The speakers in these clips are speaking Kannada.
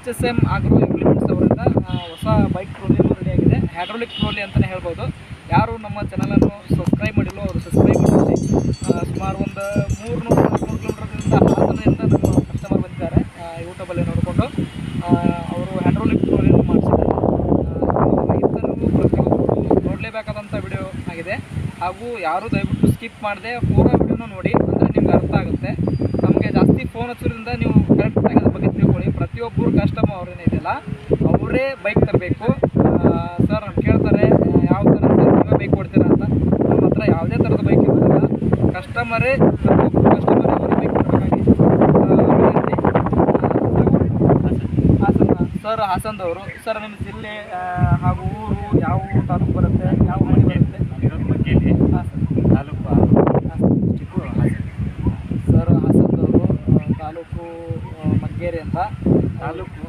HSM ಆಗ್ರೋ ಇಂಪ್ಲಿಮೆಂಟ್ಸ್ ಅವರಿಂದ ಹೊಸ ಬೈಕ್ ಟ್ರೋಲಿಯನ್ನು ರೆಡಿಯಾಗಿದೆ. ಹೈಡ್ರಾಲಿಕ್ ಟ್ರೋಲಿ ಅಂತಲೇ ಹೇಳ್ಬೋದು. ಯಾರು ನಮ್ಮ ಚಾನಲನ್ನು ಸಬ್ಸ್ಕ್ರೈಬ್ ಮಾಡಿಲ್ಲೋ ಅವರು ಸಬ್ಸ್ಕ್ರೈಬ್ ಮಾಡಿ. ಸುಮಾರು ಒಂದು 300-400 ಕಿಲೋಮೀಟರ್ದಿಂದ ಹಾಸನದಿಂದ ನಮ್ಮ ಕಸ್ಟಮರ್ ಬಂದಿದ್ದಾರೆ ಯೂಟ್ಯೂಬಲ್ಲಿ ನೋಡಿಕೊಂಡು. ಅವರು ಹೈಡ್ರಾಲಿಕ್ ಟ್ರೋಲಿಯನ್ನು ಮಾಡಿಸಿದ್ದಾರೆ. ರೈತರು ಪ್ರತಿಯೊಬ್ಬರು ನೋಡಲೇಬೇಕಾದಂಥ ವಿಡಿಯೋ ಆಗಿದೆ. ಹಾಗೂ ಯಾರು ದಯವಿಟ್ಟು ಸ್ಕಿಪ್ ಮಾಡದೆ ಪೂರಾ ವಿಡಿಯೋನ ನೋಡಿ, ಅಂದರೆ ನಿಮ್ಗೆ ಅರ್ಥ ಆಗುತ್ತೆ. ನಮಗೆ ಜಾಸ್ತಿ ಫೋನ್ ಹಚ್ಚೋದ್ರಿಂದ ನೀವು ಕರೆಕ್ಟಾಗಿ ಅದ್ರ ಬಗ್ಗೆ ತಿಳ್ಕೊಳ್ಳಿ. ಪ್ರತಿಯೊಬ್ಬರು ಕಸ್ಟಮರ್ ಅವ್ರೇನೇ ಇದೆಯಲ್ಲ ಅವರೇ ಬೈಕ್ ತರಬೇಕು. ಸರ್ ನಮ್ಗೆ ಕೇಳ್ತಾರೆ ಯಾವ ಥರ ಸರ್ ನೀವೇ ಬೈಕ್ ಕೊಡ್ತೀರಾ ಅಂತ. ನಮ್ಮ ಹತ್ರ ಯಾವುದೇ ಥರದ ಬೈಕ್ ಇರೋದಿಲ್ಲ. ಕಸ್ಟಮರೇ ಪ್ರತಿಯೊಬ್ಬರು ಕಸ್ಟಮರೇ ಅವರೇ ಬೈಕ್ ಕೊಡಬೇಕಾಗಿ. ಹಾಸನ ಸರ್, ಹಾಸನದವರು. ಸರ್ ನಿಮ್ಮ ಜಿಲ್ಲೆ ಹಾಗೂ ಊರು ಯಾವ ತಾಲೂಕು ಬರುತ್ತೆ, ಯಾವ ಮನೆ ಬರುತ್ತೆ? ಹಾಂ ಸರ್, ತಾಲೂಕು ಸರ್ ಹಾಸನದವರು. ತಾಲೂಕು ಮಗ್ಗೇರಿ ಅಂತ. ತಾಲೂಕು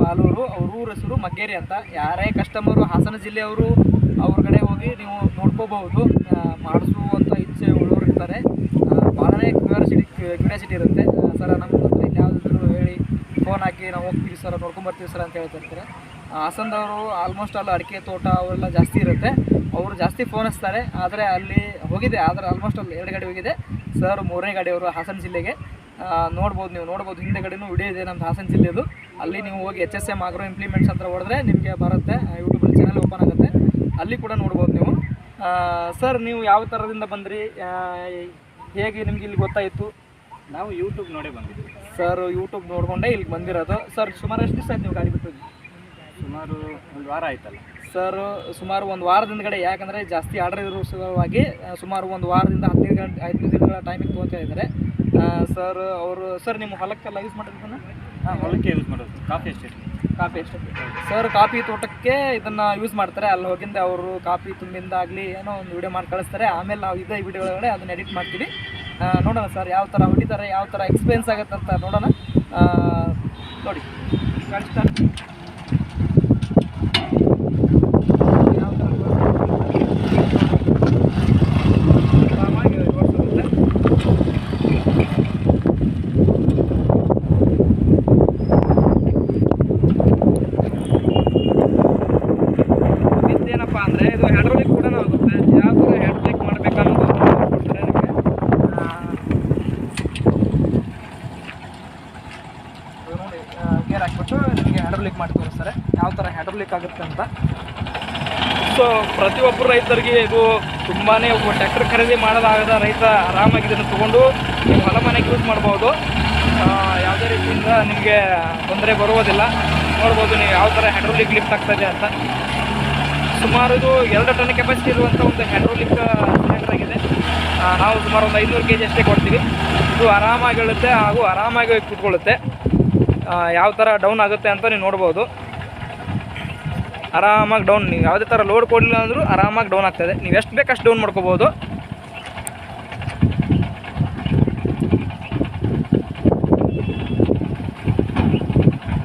ಆಲೂರು. ಅವ್ರ ಊರ ಹೆಸರು ಮಗ್ಗೇರಿ ಅಂತ. ಯಾರೇ ಕಸ್ಟಮರು ಹಾಸನ ಜಿಲ್ಲೆಯವರು ಅವ್ರ ಕಡೆ ಹೋಗಿ ನೀವು ನೋಡ್ಕೋಬಹುದು. ಮಾಡಿಸುವಂಥ ಇಚ್ಛೆ ಉಳ್ಳೋರು ಇರ್ತಾರೆ. ಭಾಳನೇ ಕ್ಯೂರಿಯಾಸಿಟಿ ಇರುತ್ತೆ. ಸರ್ ನಮ್ಮ ಹತ್ರ ಇಲ್ಲಿ ಯಾವುದಾದ್ರು ಹೇಳಿ ಫೋನ್ ಹಾಕಿ ನಾವು ಹೋಗ್ತೀವಿ ಸರ್, ನೋಡ್ಕೊಂಬರ್ತೀವಿ ಸರ್ ಅಂತ ಹೇಳ್ತಿರ್ತಾರೆ. ಹಾಸನದವರು ಆಲ್ಮೋಸ್ಟ್ ಅಲ್ಲಿ ಅಡಿಕೆ ತೋಟ ಅವೆಲ್ಲ ಜಾಸ್ತಿ ಇರುತ್ತೆ. ಅವರು ಜಾಸ್ತಿ ಫೋನ್ ಹಚ್ತಾರೆ. ಆದರೆ ಅಲ್ಲಿ ಹೋಗಿದೆ, ಆದರೆ ಆಲ್ಮೋಸ್ಟ್ ಅಲ್ಲಿ 2 ಗಾಡಿ ಹೋಗಿದೆ. ಸರ್ 3ನೇ ಗಾಡಿಯವರು ಹಾಸನ ಜಿಲ್ಲೆಗೆ. ನೋಡ್ಬೋದು, ನೀವು ನೋಡ್ಬೋದು. ಹಿಂದೆಗಡೆನೂ ವಿಡಿಯೋ ಇದೆ ನಮ್ಮದು ಹಾಸನ ಜಿಲ್ಲೆದು. ಅಲ್ಲಿ ನೀವು ಹೋಗಿ HSM ಆಗ್ರೋ ಇಂಪ್ಲಿಮೆಂಟ್ಸ್ ಅಂತ ಹೊಡೆದ್ರೆ ನಿಮಗೆ ಬರುತ್ತೆ. ಯೂಟ್ಯೂಬಲ್ಲಿ ಚಾನಲ್ ಓಪನ್ ಆಗುತ್ತೆ, ಅಲ್ಲಿ ಕೂಡ ನೋಡ್ಬೋದು ನೀವು. ಸರ್ ನೀವು ಯಾವ ಥರದಿಂದ ಬಂದ್ರಿ, ಹೇಗೆ ನಿಮ್ಗೆ ಇಲ್ಲಿ ಗೊತ್ತಾಯಿತು? ನಾವು ಯೂಟ್ಯೂಬ್ ನೋಡೇ ಬಂದಿದ್ದೀವಿ ಸರ್. ಯೂಟ್ಯೂಬ್ ನೋಡಿಕೊಂಡೇ ಇಲ್ಲಿಗೆ ಬಂದಿರೋದು. ಸರ್ ಸುಮಾರು ಎಷ್ಟು ದಿವಸ ಆಯ್ತು ನೀವು ಗಾಡಿ ಬಿಟ್ಟು? ಸುಮಾರು 1 ವಾರ ಆಯ್ತಲ್ಲ ಸರ್. ಸುಮಾರು 1 ವಾರದಿಂದ ಕಡೆ, ಯಾಕಂದರೆ ಜಾಸ್ತಿ ಆರ್ಡರ್ ಇರೋ ಸಲುವಾಗಿ ಸುಮಾರು 1 ವಾರದಿಂದ 15 ದಿನಗಳ ಟೈಮಿಂಗ್ ತೊಗೊಳ್ತಾ ಇದ್ದಾರೆ ಸರ್ ಅವರು. ಸರ್ ನಿಮ್ಮ ಹೊಲಕ್ಕೆಲ್ಲ ಯೂಸ್ ಮಾಡಿರೋದನ್ನು? ಹಾಂ, ಹೊಲಕ್ಕೆ ಯೂಸ್ ಮಾಡೋದು. Coffee estate sir. ಕಾಫಿ ತೋಟಕ್ಕೆ ಇದನ್ನು ಯೂಸ್ ಮಾಡ್ತಾರೆ. ಅಲ್ಲಿ ಹೋಗಿಂದ ಅವರು ಕಾಫಿ ತುಂಬಿಂದಾಗಲಿ ಏನೋ ಒಂದು ವಿಡಿಯೋ ಮಾಡಿ ಕಳಿಸ್ತಾರೆ. ಆಮೇಲೆ ನಾವು ಇದೇ ವಿಡಿಯೋ ಒಳಗಡೆ ಅದನ್ನು ಎಡಿಟ್ ಮಾಡ್ತೀವಿ. ನೋಡೋಣ ಸರ್ ಯಾವ ಥರ ಹೊಡಿತಾರೆ, ಯಾವ ಥರ ಎಕ್ಸ್ಪೀರಿಯನ್ಸ್ ಆಗುತ್ತೆ ಅಂತ ನೋಡೋಣ. ನೋಡಿ ಗಾಡಿ ಸ್ಟಾರ್ಟ್. ಯಾವ ಥರ ಆರಾಮಾಗಿ ಓಡಿಸುತ್ತೆ. ಏನಪ್ಪ ಅಂದರೆ ಇದು ಹೈಡ್ರಾಲಿಕ್ ಕೂಡ ಆಗುತ್ತೆ. ಯಾವ ಥರ ಹೈಡ್ರಾಲಿಕ್ ಮಾಡಬೇಕನ್ನೋದು ಕೊಡ್ತಾರೆ ನಿಮಗೆ. ನೋಡಿ ಗೇರ್ ಹಾಕ್ಬಿಟ್ಟು ನಿಮಗೆ ಹೈಡ್ರಾಲಿಕ್ ಮಾಡಿ ತೋರಿಸ್ತಾರೆ ಯಾವ ಥರ ಹೈಡ್ರಾಲಿಕ್ ಆಗುತ್ತೆ ಅಂತ. ಸೊ ಪ್ರತಿಯೊಬ್ಬರು ರೈತರಿಗೆ ಇದು ತುಂಬಾ ಟ್ರ್ಯಾಕ್ಟರ್ ಖರೀದಿ ಮಾಡೋದಾಗದ ರೈತ ಆರಾಮಾಗಿ ಇದನ್ನು ತೊಗೊಂಡು ನೀವು ಹೊಲ ಮನೆಗೆ ಯೂಸ್ ಮಾಡ್ಬೋದು. ಯಾವುದೇ ರೀತಿಯಿಂದ ನಿಮಗೆ ತೊಂದರೆ ಬರುವುದಿಲ್ಲ. ನೋಡ್ಬೋದು ನೀವು ಯಾವ ಥರ ಹೈಡ್ರಾಲಿಕ್ ಲಿಫ್ಟ್ ಆಗ್ತಾಯಿದೆ ಅಂತ. ಸುಮಾರು ಇದು 2 ಟನ್ ಕೆಪಾಸಿಟಿ ಇರುವಂಥ ಒಂದು ಹೈಡ್ರಾಲಿಕ್ ಸಿಲಿಂಡರ್ ಆಗಿದೆ. ನಾವು ಸುಮಾರು ಒಂದು 500 kg ಅಷ್ಟೇ ಕೊಡ್ತೀವಿ. ಇದು ಆರಾಮಾಗಿ ಹೇಳುತ್ತೆ ಹಾಗೂ ಆರಾಮಾಗಿ ಕೂತ್ಕೊಳ್ಳುತ್ತೆ. ಯಾವ ಥರ ಡೌನ್ ಆಗುತ್ತೆ ಅಂತ ನೀವು ನೋಡ್ಬೋದು. ಆರಾಮಾಗಿ ಡೌನ್, ನೀವು ಯಾವುದೇ ಥರ ಲೋಡ್ ಕೊಡಲಿಲ್ಲ ಅಂದರೂ ಆರಾಮಾಗಿ ಡೌನ್ ಆಗ್ತದೆ. ನೀವು ಎಷ್ಟು ಬೇಕಷ್ಟು ಡೌನ್ ಮಾಡ್ಕೋಬೋದು.